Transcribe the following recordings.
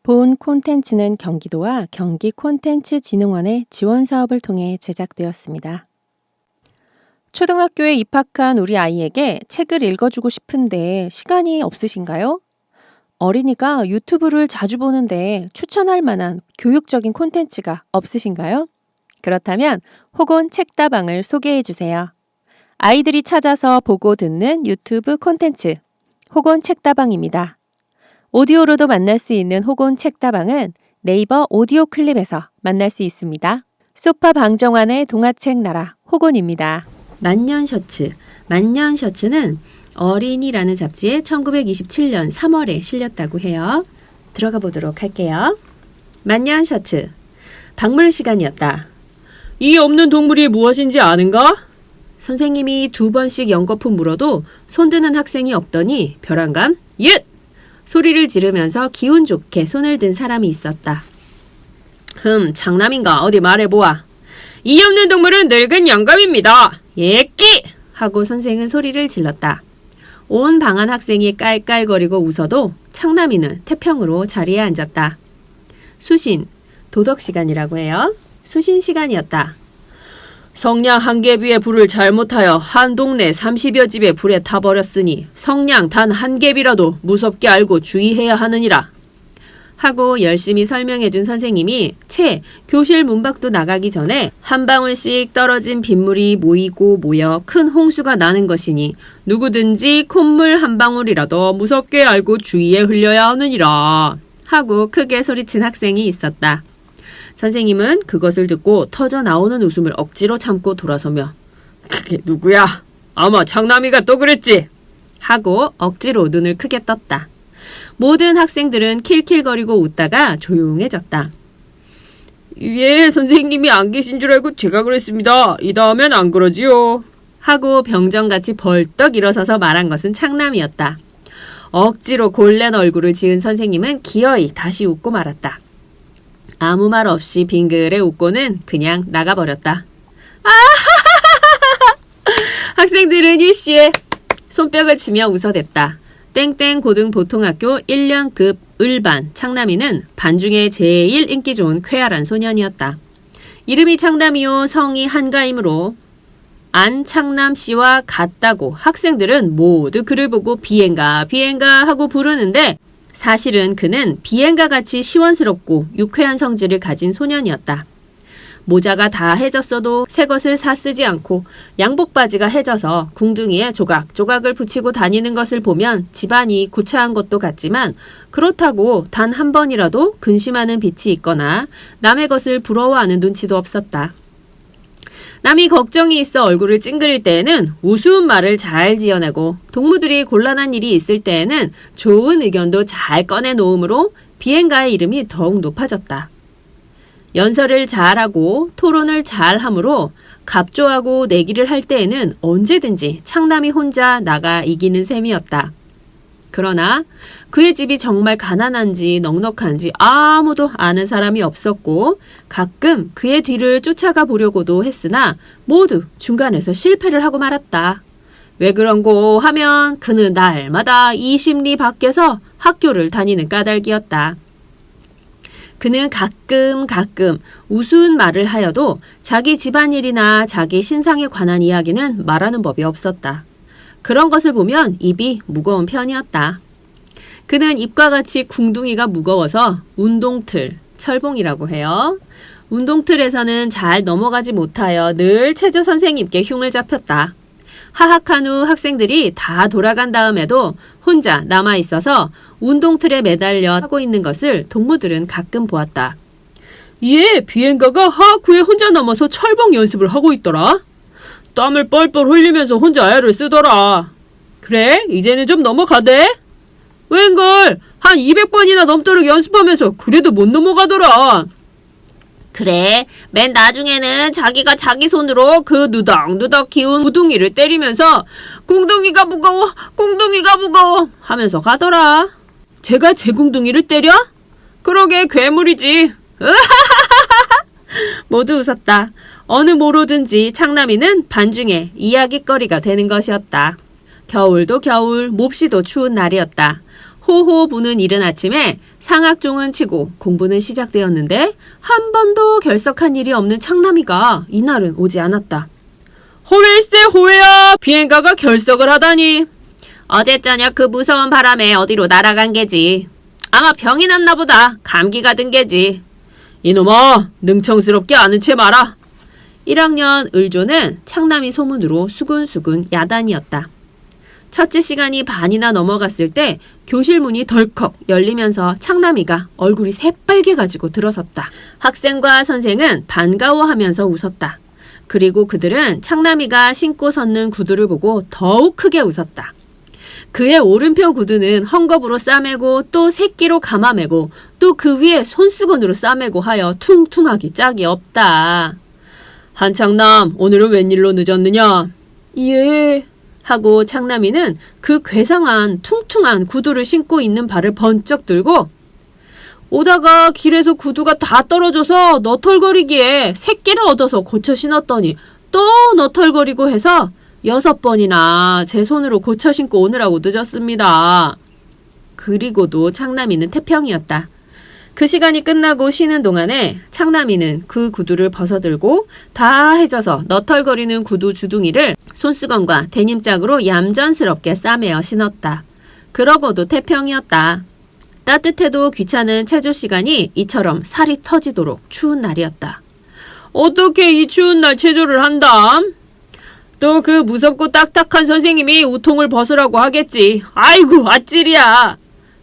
본 콘텐츠는 경기도와 경기콘텐츠진흥원의 지원 사업을 통해 제작되었습니다. 초등학교에 입학한 우리 아이에게 책을 읽어주고 싶은데 시간이 없으신가요? 어린이가 유튜브를 자주 보는데 추천할 만한 교육적인 콘텐츠가 없으신가요? 그렇다면 호곤 책다방을 소개해 주세요. 아이들이 찾아서 보고 듣는 유튜브 콘텐츠 호곤 책다방입니다. 오디오로도 만날 수 있는 호곤 책다방은 네이버 오디오 클립에서 만날 수 있습니다. 소파 방정환의 동화책 나라 호곤입니다. 만년셔츠. 만년셔츠는 어린이라는 잡지에 1927년 3월에 실렸다고 해요. 들어가 보도록 할게요. 만년셔츠. 박물 시간이었다. 이 없는 동물이 무엇인지 아는가? 선생님이 2번씩 연거푸 물어도 손드는 학생이 없더니 벼랑감 윷! 소리를 지르면서 기운 좋게 손을 든 사람이 있었다. 장남인가? 어디 말해보아. 이 없는 동물은 늙은 영감입니다. 예끼! 하고 선생은 소리를 질렀다. 온 방한 학생이 깔깔거리고 웃어도 창남이는 태평으로 자리에 앉았다. 수신, 도덕 시간이라고 해요. 수신 시간이었다. 성냥 한 개비의 불을 잘못하여 한 동네 30여 집의 불에 타버렸으니 성냥 단 한 개비라도 무섭게 알고 주의해야 하느니라. 하고 열심히 설명해준 선생님이 채 교실 문 밖도 나가기 전에 한 방울씩 떨어진 빗물이 모이고 모여 큰 홍수가 나는 것이니 누구든지 콧물 한 방울이라도 무섭게 알고 주의에 흘려야 하느니라. 하고 크게 소리친 학생이 있었다. 선생님은 그것을 듣고 터져 나오는 웃음을 억지로 참고 돌아서며 그게 누구야? 아마 장남이가 또 그랬지? 하고 억지로 눈을 크게 떴다. 모든 학생들은 킬킬거리고 웃다가 조용해졌다. 예, 선생님이 안 계신 줄 알고 제가 그랬습니다. 이 다음엔 안 그러지요. 하고 병정같이 벌떡 일어서서 말한 것은 창남이었다. 억지로 골렌 얼굴을 지은 선생님은 기어이 다시 웃고 말았다. 아무 말 없이 빙그레 웃고는 그냥 나가버렸다. 학생들은 일시에 손뼉을 치며 웃어댔다. 땡땡 고등보통학교 1년급 을반 창남이는 반 중에 제일 인기 좋은 쾌활한 소년이었다. 이름이 창남이요 성이 한가이므로 안창남 씨와 같다고 학생들은 모두 그를 보고 비엔가 비엔가 하고 부르는데 사실은 그는 비엔가 같이 시원스럽고 유쾌한 성질을 가진 소년이었다. 모자가 다 해졌어도 새 것을 사 쓰지 않고 양복바지가 해져서 궁둥이에 조각조각을 붙이고 다니는 것을 보면 집안이 구차한 것도 같지만 그렇다고 단 한 번이라도 근심하는 빛이 있거나 남의 것을 부러워하는 눈치도 없었다. 남이 걱정이 있어 얼굴을 찡그릴 때에는 우스운 말을 잘 지어내고 동무들이 곤란한 일이 있을 때에는 좋은 의견도 잘 꺼내놓으므로 비엔가의 이름이 더욱 높아졌다. 연설을 잘하고 토론을 잘하므로 갑조하고 내기를 할 때에는 언제든지 창남이 혼자 나가 이기는 셈이었다. 그러나 그의 집이 정말 가난한지 넉넉한지 아무도 아는 사람이 없었고 가끔 그의 뒤를 쫓아가 보려고도 했으나 모두 중간에서 실패를 하고 말았다. 왜 그런고 하면 그는 날마다 20리 밖에서 학교를 다니는 까닭이었다. 그는 가끔 우스운 말을 하여도 자기 집안일이나 자기 신상에 관한 이야기는 말하는 법이 없었다. 그런 것을 보면 입이 무거운 편이었다. 그는 입과 같이 궁둥이가 무거워서 운동틀, 철봉이라고 해요. 운동틀에서는 잘 넘어가지 못하여 늘 체조 선생님께 흉을 잡혔다. 하학한 후 학생들이 다 돌아간 다음에도 혼자 남아있어서 운동틀에 매달려 하고 있는 것을 동무들은 가끔 보았다. 예, 비엔가가 하학 후에 혼자 남아서 철봉 연습을 하고 있더라. 땀을 뻘뻘 흘리면서 혼자 애를 쓰더라. 그래, 이제는 좀 넘어가대? 웬걸, 한 200번이나 넘도록 연습하면서 그래도 못 넘어가더라. 그래, 맨 나중에는 자기가 자기 손으로 그 누덕누덕 기운 구둥이를 때리면서 궁둥이가 무거워 하면서 가더라. 제가 제 궁둥이를 때려? 그러게 괴물이지. 모두 웃었다. 어느 모로든지 창남이는 반중에 이야깃거리가 되는 것이었다. 겨울도 겨울, 몹시도 추운 날이었다. 호호 부는 이른 아침에 상학종은 치고 공부는 시작되었는데 한 번도 결석한 일이 없는 창남이가 이날은 오지 않았다. 호일세 호야, 비행가가 결석을 하다니. 어제 저녁 그 무서운 바람에 어디로 날아간 게지. 아마 병이 났나 보다. 감기가 든 게지. 이놈아, 능청스럽게 아는 채 마라. 1학년 을조는 창남이 소문으로 수근수근 야단이었다. 첫째 시간이 반이나 넘어갔을 때 교실 문이 덜컥 열리면서 창남이가 얼굴이 새빨개 가지고 들어섰다. 학생과 선생은 반가워하면서 웃었다. 그리고 그들은 창남이가 신고 섰는 구두를 보고 더욱 크게 웃었다. 그의 오른편 구두는 헝겊으로 싸매고 또 새끼로 감아매고 또 그 위에 손수건으로 싸매고 하여 퉁퉁하기 짝이 없다. 한창남, 오늘은 웬일로 늦었느냐? 예. 하고 창남이는 그 괴상한 퉁퉁한 구두를 신고 있는 발을 번쩍 들고 오다가 길에서 구두가 다 떨어져서 너털거리기에 새끼를 얻어서 고쳐 신었더니 또 너털거리고 해서 6번이나 제 손으로 고쳐 신고 오느라고 늦었습니다. 그리고도 창남이는 태평이었다. 그 시간이 끝나고 쉬는 동안에 창남이는 그 구두를 벗어들고 다 해져서 너털거리는 구두 주둥이를 손수건과 데님짝으로 얌전스럽게 싸매어 신었다. 그러고도 태평이었다. 따뜻해도 귀찮은 체조 시간이 이처럼 살이 터지도록 추운 날이었다. 어떻게 이 추운 날 체조를 한담? 또 그 무섭고 딱딱한 선생님이 우통을 벗으라고 하겠지. 아이고, 아찔이야.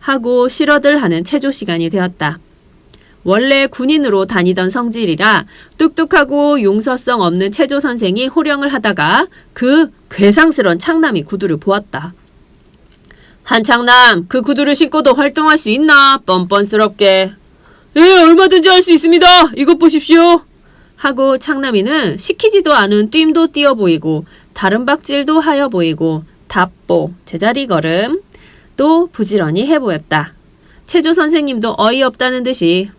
하고 실어들 하는 체조 시간이 되었다. 원래 군인으로 다니던 성질이라 뚝뚝하고 용서성 없는 체조 선생이 호령을 하다가 그 괴상스런 창남이 구두를 보았다. 한창남, 그 구두를 신고도 활동할 수 있나? 뻔뻔스럽게. 예, 얼마든지 할 수 있습니다. 이것 보십시오. 하고 창남이는 시키지도 않은 뜀도 띄어 보이고 다른 박질도 하여 보이고 답보, 제자리 걸음 또 부지런히 해 보였다. 체조 선생님도 어이없다는 듯이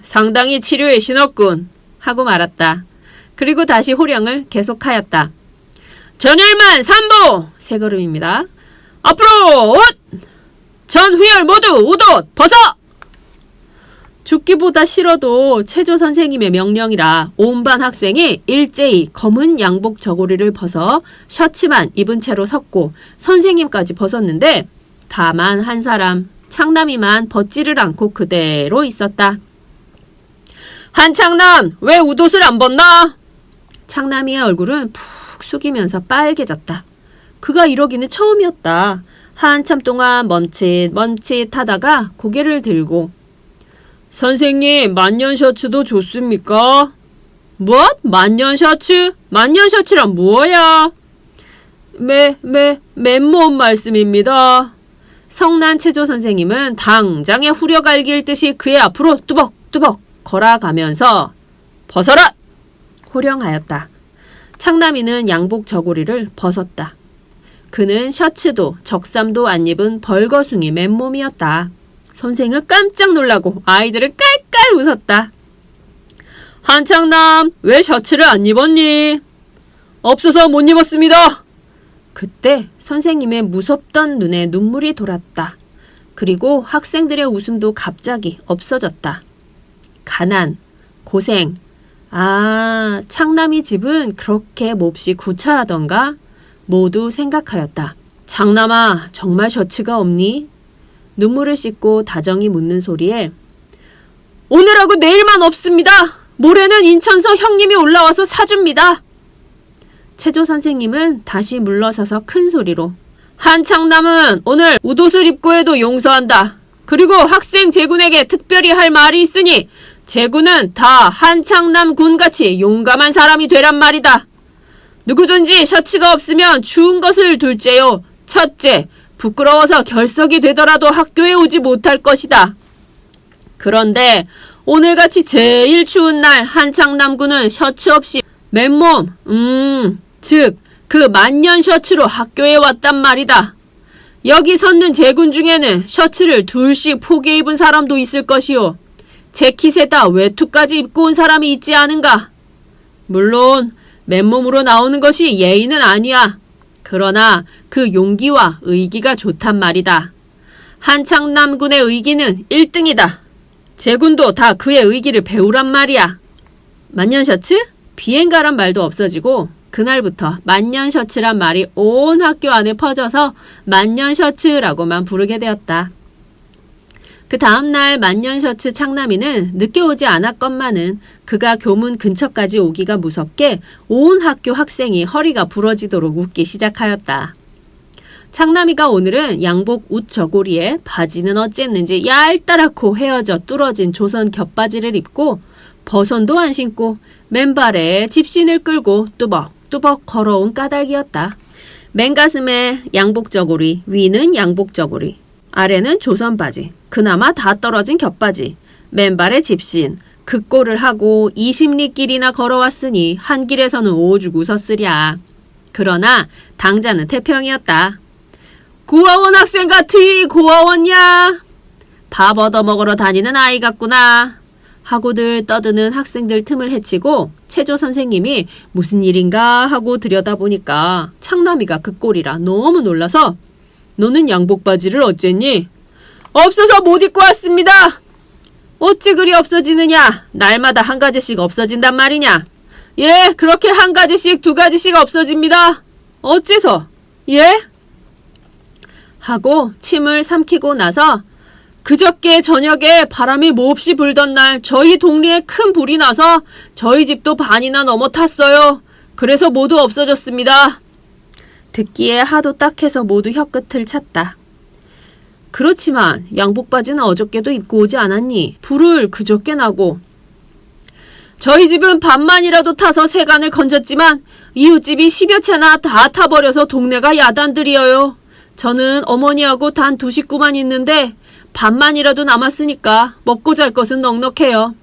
상당히 치료에 신었군 하고 말았다. 그리고 다시 호령을 계속하였다. 전열만 3보! 세 걸음입니다. 앞으로 옷! 전후열 모두 옷 벗어! 죽기보다 싫어도 체조 선생님의 명령이라 온 반 학생이 일제히 검은 양복 저고리를 벗어 셔츠만 입은 채로 섰고 선생님까지 벗었는데 다만 한 사람 창남이만 벗지를 않고 그대로 있었다. 한창남, 왜 웃옷을 안 벗나? 창남이의 얼굴은 푹 숙이면서 빨개졌다. 그가 이러기는 처음이었다. 한참 동안 멈칫하다가 고개를 들고 선생님, 만년 셔츠도 좋습니까? 무엇? 만년 셔츠? 만년 셔츠란 뭐야? 맨몸 말씀입니다. 성난 체조 선생님은 당장에 후려갈길 듯이 그의 앞으로 뚜벅뚜벅 걸어가면서 벗어라! 호령하였다. 창남이는 양복 저고리를 벗었다. 그는 셔츠도 적삼도 안 입은 벌거숭이 맨몸이었다. 선생은 깜짝 놀라고 아이들을 깔깔 웃었다. 한창남, 왜 셔츠를 안 입었니? 없어서 못 입었습니다. 그때 선생님의 무섭던 눈에 눈물이 돌았다. 그리고 학생들의 웃음도 갑자기 없어졌다. 가난, 고생. 아, 창남이 집은 그렇게 몹시 구차하던가? 모두 생각하였다. 창남아, 정말 셔츠가 없니? 눈물을 씻고 다정히 묻는 소리에 오늘하고 내일만 없습니다. 모레는 인천서 형님이 올라와서 사줍니다. 체조 선생님은 다시 물러서서 큰 소리로 한창남은 오늘 웃옷을 입고 해도 용서한다. 그리고 학생 제군에게 특별히 할 말이 있으니 제군은 다 한창남 군같이 용감한 사람이 되란 말이다. 누구든지 셔츠가 없으면 추운 것을 둘째요. 첫째, 부끄러워서 결석이 되더라도 학교에 오지 못할 것이다. 그런데 오늘같이 제일 추운 날 한창남군은 셔츠 없이 맨몸, 즉 그 만년 셔츠로 학교에 왔단 말이다. 여기 섰는 제군 중에는 셔츠를 둘씩 포개 입은 사람도 있을 것이요. 재킷에다 외투까지 입고 온 사람이 있지 않은가? 물론 맨몸으로 나오는 것이 예의는 아니야. 그러나 그 용기와 의기가 좋단 말이다. 한창남군의 의기는 1등이다. 제군도 다 그의 의기를 배우란 말이야. 만년셔츠? 비행가란 말도 없어지고 그날부터 만년셔츠란 말이 온 학교 안에 퍼져서 만년셔츠라고만 부르게 되었다. 그 다음날 만년셔츠 창남이는 늦게 오지 않았건만은 그가 교문 근처까지 오기가 무섭게 온 학교 학생이 허리가 부러지도록 웃기 시작하였다. 창남이가 오늘은 양복 웃 저고리에 바지는 어찌했는지 얄따랗고 헤어져 뚫어진 조선 겹바지를 입고 버선도 안 신고 맨발에 집신을 끌고 뚜벅뚜벅 걸어온 까닭이었다. 맨가슴에 양복 저고리, 위는 양복 저고리, 아래는 조선 바지, 그나마 다 떨어진 겹바지, 맨발에 집신, 그 꼴을 하고 20리 길이나 걸어왔으니 한 길에서는 오죽 웃었으랴. 그러나 당자는 태평이었다. 고아원 학생 같으이 고아원냐? 밥 얻어먹으러 다니는 아이 같구나. 하고들 떠드는 학생들 틈을 헤치고 체조 선생님이 무슨 일인가 하고 들여다보니까 창남이가 그 꼴이라 너무 놀라서 너는 양복 바지를 어쨌니? 없어서 못 입고 왔습니다. 어찌 그리 없어지느냐? 날마다 한 가지씩 없어진단 말이냐? 예, 그렇게 한 가지씩 두 가지씩 없어집니다. 어째서? 예? 하고 침을 삼키고 나서 그저께 저녁에 바람이 몹시 불던 날 저희 동리에 큰 불이 나서 저희 집도 반이나 넘어 탔어요. 그래서 모두 없어졌습니다. 듣기에 하도 딱해서 모두 혀끝을 찼다. 그렇지만 양복 바지는 어저께도 입고 오지 않았니? 불을 그저께 나고. 저희 집은 반만이라도 타서 세간을 건졌지만 이웃집이 10여 채나 다 타버려서 동네가 야단들이어요. 저는 어머니하고 단 2식구만 있는데 반만이라도 남았으니까 먹고 잘 것은 넉넉해요.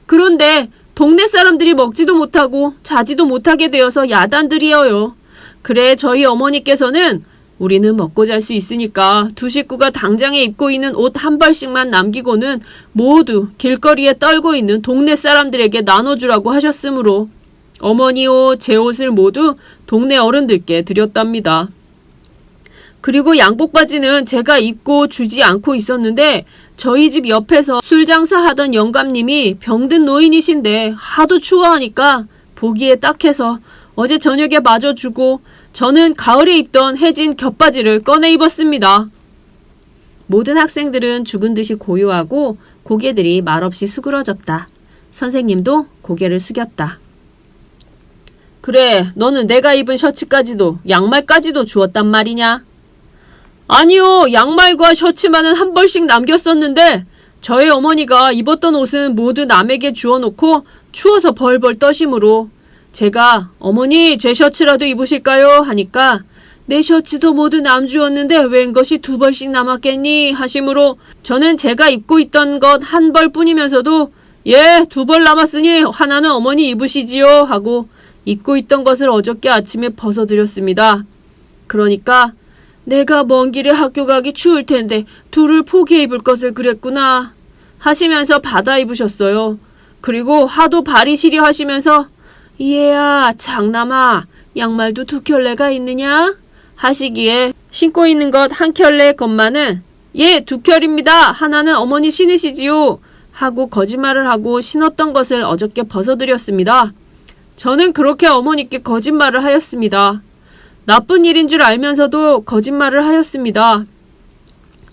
그런데 동네 사람들이 먹지도 못하고 자지도 못하게 되어서 야단들이어요. 그래 저희 어머니께서는 우리는 먹고 잘 수 있으니까 2식구가 당장에 입고 있는 옷 한 벌씩만 남기고는 모두 길거리에 떨고 있는 동네 사람들에게 나눠주라고 하셨으므로 어머니 옷, 제 옷을 모두 동네 어른들께 드렸답니다. 그리고 양복 바지는 제가 입고 주지 않고 있었는데 저희 집 옆에서 술 장사하던 영감님이 병든 노인이신데 하도 추워하니까 보기에 딱해서 어제 저녁에 마저 주고 저는 가을에 입던 해진 겹바지를 꺼내 입었습니다. 모든 학생들은 죽은 듯이 고요하고 고개들이 말없이 수그러졌다. 선생님도 고개를 숙였다. 그래, 너는 내가 입은 셔츠까지도 양말까지도 주었단 말이냐? 아니요, 양말과 셔츠만은 한 벌씩 남겼었는데 저희 어머니가 입었던 옷은 모두 남에게 주워놓고 추워서 벌벌 떠심으로 제가 어머니 제 셔츠라도 입으실까요? 하니까 내 셔츠도 모두 남주었는데 웬 것이 2벌씩 남았겠니? 하심으로 저는 제가 입고 있던 것 한 벌뿐이면서도 예, 2벌 남았으니 하나는 어머니 입으시지요 하고 입고 있던 것을 어저께 아침에 벗어드렸습니다. 그러니까 내가 먼 길에 학교 가기 추울 텐데 둘을 포기해 입을 것을 그랬구나 하시면서 받아 입으셨어요. 그리고 하도 발이 시려 하시면서 이해야 장남아 양말도 2켤레가 있느냐? 하시기에 신고 있는 것 한 켤레 것만은 예 2켤입니다. 하나는 어머니 신으시지요. 하고 거짓말을 하고 신었던 것을 어저께 벗어드렸습니다. 저는 그렇게 어머니께 거짓말을 하였습니다. 나쁜 일인 줄 알면서도 거짓말을 하였습니다.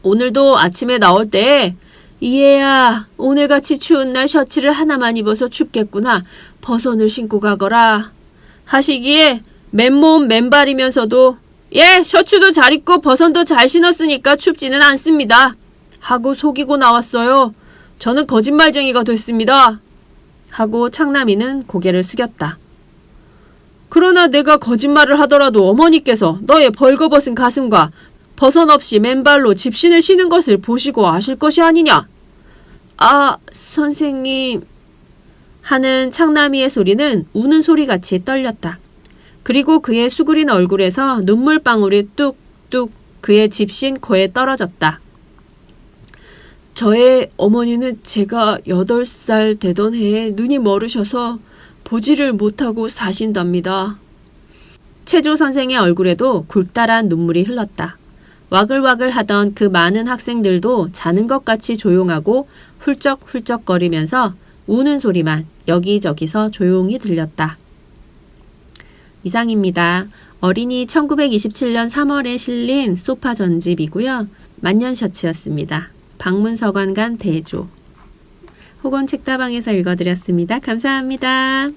오늘도 아침에 나올 때 이해야 오늘같이 추운 날 셔츠를 하나만 입어서 춥겠구나. 버선을 신고 가거라. 하시기에 맨몸 맨발이면서도 예 셔츠도 잘 입고 버선도 잘 신었으니까 춥지는 않습니다. 하고 속이고 나왔어요. 저는 거짓말쟁이가 됐습니다. 하고 창남이는 고개를 숙였다. 그러나 내가 거짓말을 하더라도 어머니께서 너의 벌거벗은 가슴과 버선 없이 맨발로 집신을 신은 것을 보시고 아실 것이 아니냐? 아, 선생님. 하는 창남이의 소리는 우는 소리같이 떨렸다. 그리고 그의 수그린 얼굴에서 눈물방울이 뚝뚝 그의 집신 코에 떨어졌다. 저의 어머니는 제가 8살 되던 해에 눈이 멀으셔서 보지를 못하고 사신답니다. 체조 선생의 얼굴에도 굴다란 눈물이 흘렀다. 와글와글 하던 그 많은 학생들도 자는 것 같이 조용하고 훌쩍훌쩍거리면서 우는 소리만 여기저기서 조용히 들렸다. 이상입니다. 어린이 1927년 3월에 실린 소파 전집이고요. 만년 셔츠였습니다. 방문서관관 대조. 호건 책다방에서 읽어드렸습니다. 감사합니다.